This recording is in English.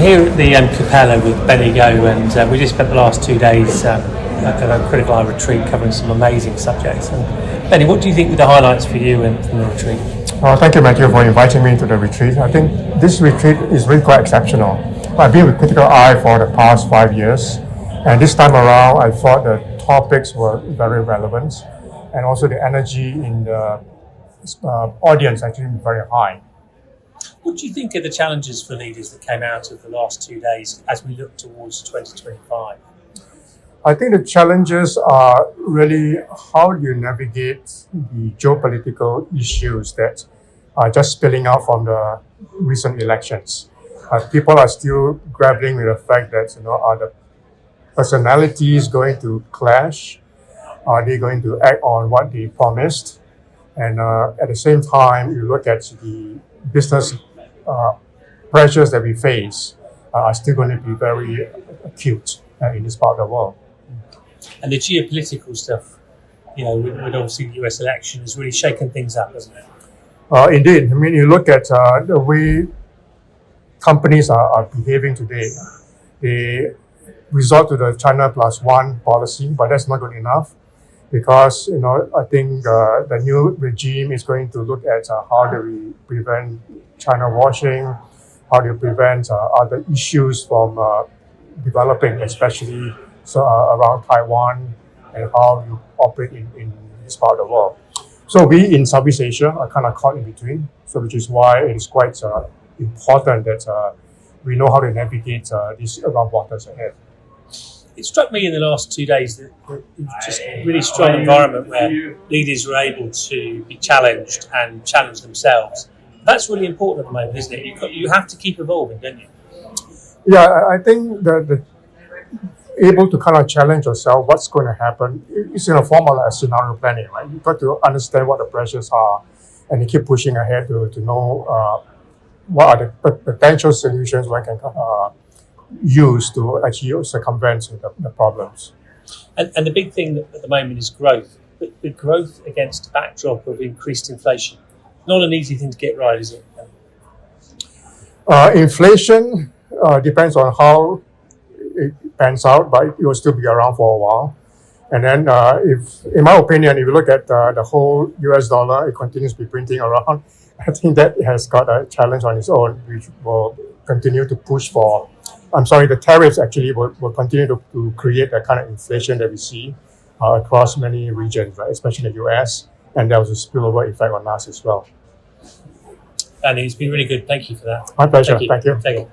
Here at the Capella with Blagg, and we just spent the last 2 days at a Criticaleye retreat covering some amazing subjects. And Benny, what do you think were the highlights for you from the retreat? Thank you, Matthew, for inviting me to the retreat. I think this retreat is really quite exceptional. I've been with Criticaleye for the past 5 years, and this time around I thought the topics were very relevant, and also the energy in the audience actually very high. What do you think are the challenges for leaders that came out of the last 2 days as we look towards 2025? I think the challenges are really how you navigate the geopolitical issues that are just spilling out from the recent elections. People are still grappling with the fact that, are the personalities going to clash? Are they going to act on what they promised? And at the same time, you look at the business pressures that we face are still going to be very acute in this part of the world. And the geopolitical stuff, with obviously the US election has really shaken things up, hasn't it? Indeed. I mean, you look at the way companies are behaving today. They resort to the China plus one policy, but that's not good enough because, I think the new regime is going to look at how do we prevent China washing, how do you prevent other issues from developing, especially around Taiwan and how you operate in this part of the world. So we in Southeast Asia are kind of caught in between, which is why it is quite important that we know how to navigate these rough waters ahead. It struck me in the last 2 days that it was just a really strong environment where leaders were able to be challenged and challenge themselves. That's really important at the moment, isn't it? You have to keep evolving, don't you? Yeah, I think the able to kind of challenge yourself, what's going to happen, it's in a form of like scenario planning, right? You've got to understand what the pressures are and you keep pushing ahead to know what are the potential solutions one can use to actually circumvent the problems. And the big thing at the moment is growth, but the growth against a backdrop of increased inflation. Not an easy thing to get right, is it? Inflation depends on how it pans out, but it will still be around for a while. And then, in my opinion, if you look at the whole US dollar, it continues to be printing around. I think that it has got a challenge on its own, which will continue to push for. The tariffs actually will continue to create the kind of inflation that we see across many regions, right? Especially the US, and there was a spillover effect on us as well. Andy, it's been really good. Thank you for that. My pleasure. Thank you. Thank you.